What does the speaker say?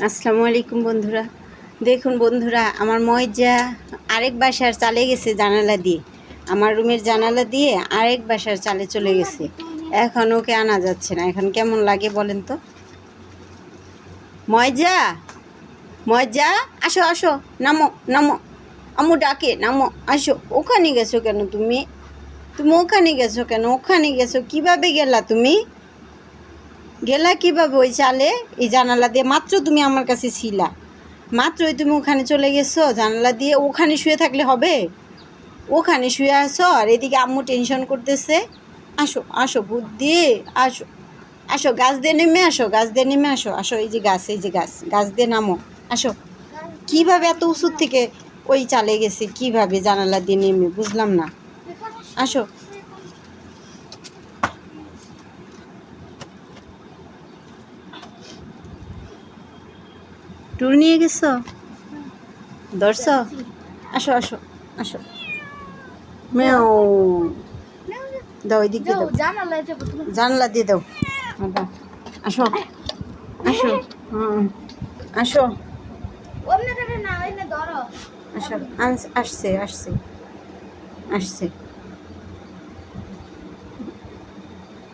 আসসালামু আলাইকুম বন্ধুরা। দেখুন বন্ধুরা, আমার ময়জা আরেক বাসার চালে গেছে জানালা দিয়ে, আমার রুমের জানালা দিয়ে আরেক বাসার চালে চলে গেছে। এখন ওকে আনা যাচ্ছে না। এখন কেমন লাগে বলেন তো? ময়জা, ময়জা, আসো আসো, নামো নামো, আম্মু ডাকে, নামো, আসো। ওখানে গেছো কেন তুমি? তুমি ওখানে গেছো কেন? ওখানে গেছো কিভাবে গেলা তুমি? গেলা কিভাবে ওই চালে? এই জানালা দিয়ে মাত্র তুমি আমার কাছে ছিলা, মাত্রই তুমি ওখানে চলে গেছো জানালা দিয়ে। ওখানে শুয়ে থাকলে হবে? ওখানে শুয়ে আসো আর এদিকে আম্মু টেনশন করতেছে। আসো আসো বুদ্ধি, আসো আসো, গাছ দিয়ে নেমে আসো, গাছ দিয়ে নেমে আসো, আসো, এই যে গাছ, এই যে গাছ, গাছ দিয়ে নামো, আসো। কিভাবে এত উঁচুর থেকে ওই চালে গেছে, কিভাবে জানালা দিয়ে নেমে, বুঝলাম না। আসো। টুল নিয়ে গেছো? ধরছ? আসো আসো আসো। মেও, দাও এদিক দিয়ে দাও, জানলা দিয়ে দাও। দাও। আসো আসো, আসো আসো। আসছে আসছে আসছে।